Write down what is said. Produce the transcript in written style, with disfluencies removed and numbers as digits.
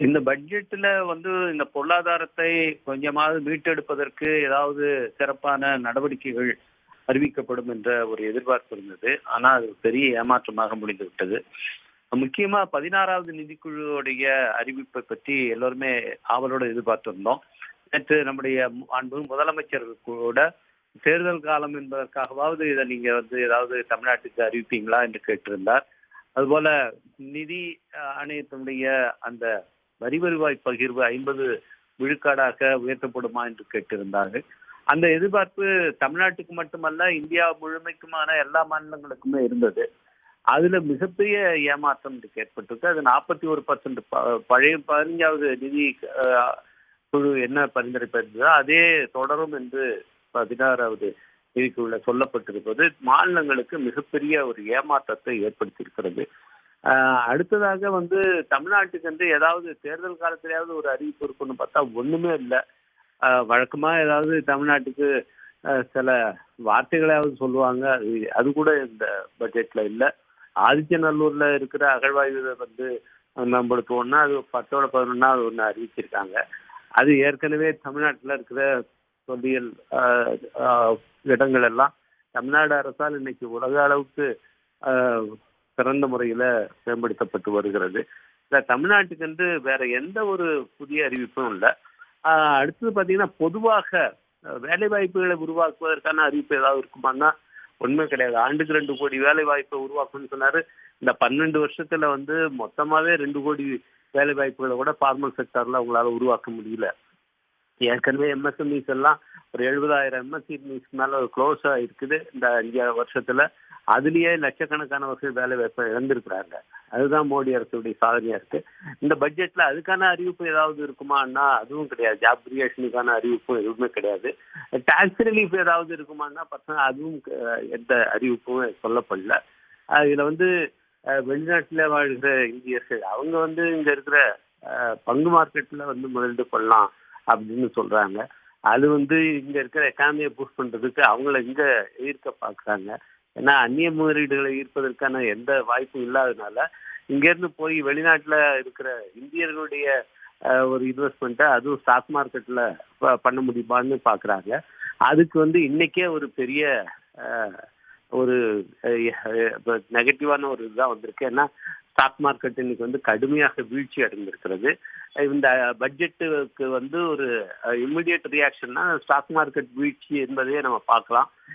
இந்த பட்ஜெட்ல இந்த பொருளாதாரத்தை கொஞ்சமாவது மீட்டெடுப்பதற்கு ஏதாவது சிறப்பான நடவடிக்கைகள் அறிவிக்கப்படும் என்ற ஒரு எதிர்பார்ப்பு இருந்தது. ஆனா அது பெரிய ஏமாற்றமாக முடிந்து விட்டது. முக்கியமா 16வது நிதிக்குழுவுடைய அறிவிப்பை பற்றி எல்லோருமே ஆவலோடு எதிர்பார்த்திருந்தோம். நேற்று நம்முடைய அன்பு முதலமைச்சர் கூட தேர்தல் காலம் என்பதற்காகவாவது இதை நீங்க ஏதாவது தமிழ்நாட்டுக்கு அறிவிப்பீங்களா என்று கேட்டிருந்தார். அதுபோல நிதி ஆணையத்தினுடைய அந்த வரி வருவாய் பகிர்வு 50 விழுக்காடாக உயர்த்தப்படுமா என்று கேட்டிருந்தார்கள். அந்த எதிர்பார்ப்பு தமிழ்நாட்டுக்கு மட்டுமல்ல, இந்தியா முழுமைக்குமான எல்லா மாநிலங்களுக்குமே இருந்தது. அதுல மிகப்பெரிய ஏமாற்றம் இன்றைக்கு ஏற்பட்டிருக்கு. அது 41% பழைய 15வது நிதி குழு என்ன பரிந்துரைப்பதோ அதே தொடரும் என்று 16வது நிதிக்குழுல சொல்லப்பட்டிருப்பது மாநிலங்களுக்கு மிகப்பெரிய ஒரு ஏமாற்றத்தை ஏற்படுத்தியிருக்கிறது. அடுத்ததாக தமிழ்நாட்டுக்கு ஏதாவது தேர்தல் காலத்திலேயாவது ஒரு அறிவிப்பு இருக்குன்னு பார்த்தா ஒண்ணுமே இல்லை. வழக்கமா ஏதாவது தமிழ்நாட்டுக்கு சில வார்த்தைகளாவது சொல்லுவாங்க. அது கூட இந்த பட்ஜெட்ல இல்லை. ஆதிச்சநல்லூர்ல இருக்கிற அகழ்வாய்வு நம்மளுக்கு ஒன்னா அது 10ஓட 11 ஒன்று அறிவிச்சிருக்காங்க. அது ஏற்கனவே தமிழ்நாட்டில் இருக்கிற தொல்லியல் இடங்கள் எல்லாம் தமிழ்நாடு அரசால் இன்னைக்கு உலக அளவுக்கு சிறந்த முறையில மேம்படுத்தப்பட்டு வருகிறது. இல்லை, தமிழ்நாட்டுக்கு வேற எந்த ஒரு புதிய அறிவிப்பும் இல்லை. அடுத்தது பார்த்தீங்கன்னா, பொதுவாக வேலை வாய்ப்புகளை உருவாக்குவதற்கான அறிவிப்பு ஏதாவது இருக்குமான்னா உண்மை கிடையாது. ஆண்டுக்கு 2 கோடி வேலை வாய்ப்பை உருவாக்குன்னு சொன்னாரு. இந்த 12 வருஷத்துல மொத்தமாவே 2 கோடி வேலை வாய்ப்புகளை கூட ஃபார்மல் செக்டர்ல அவங்களால உருவாக்க முடியல. ஏற்கனவே எம்எஸ்எம்இஸ் எல்லாம் ஒரு 70,000 எம்எஸ்எம்இஸ் மேல க்ளோஸ் இருக்குது இந்த 5 வருஷத்துல. அதுலயே லட்சக்கணக்கானவர்கள் வேலை வாய்ப்பை இழந்திருக்கிறாங்க. அதுதான் மோடி அரசுடைய சாதனையா இருக்கு. இந்த பட்ஜெட்ல அதுக்கான அறிவிப்பு ஏதாவது இருக்குமான்னா அதுவும் கிடையாது. ஜாப் கிரியேஷனுக்கான அறிவிப்பும் எதுவுமே கிடையாது. டாக்ஸ் ரிலீஃப் ஏதாவது இருக்குமான்னா அதுவும் எந்த அறிவிப்பும் சொல்லப்படல. இதுல வெளிநாட்டுல வாழ்கிற இந்தியர்கள் அவங்க இங்க இருக்கிற பங்கு மார்க்கெட்ல முதலீடு பண்ணலாம் அப்படின்னு சொல்றாங்க. அது இங்க இருக்கிற எக்கானமியை பூஸ்ட் பண்றதுக்கு அவங்கள இங்க ஈர்க்க பாக்குறாங்க. ஏன்னா அந்நிய முதலீடுகளை ஈர்ப்பதற்கான எந்த வாய்ப்பும் இல்லாததுனால இங்க இருந்து போய் வெளிநாட்டுல இருக்கிற இந்தியர்களுடைய ஒரு இன்வெஸ்ட்மெண்ட்டை அதுவும் ஸ்டாக் மார்க்கெட்ல பண்ண முடியுமான்னு பாக்குறாங்க. அதுக்கு இன்னைக்கே ஒரு பெரிய ஒரு நெகட்டிவான ஒரு இதுதான் வந்திருக்கு. ஏன்னா ஸ்டாக் மார்க்கெட் இன்னைக்கு கடுமையாக வீழ்ச்சி அடைந்திருக்கிறது. இந்த பட்ஜெட்டுக்கு ஒரு இம்மிடியட் ரியாக்ஷன்னா ஸ்டாக் மார்க்கெட் வீழ்ச்சி என்பதையே நம்ம பார்க்கலாம்.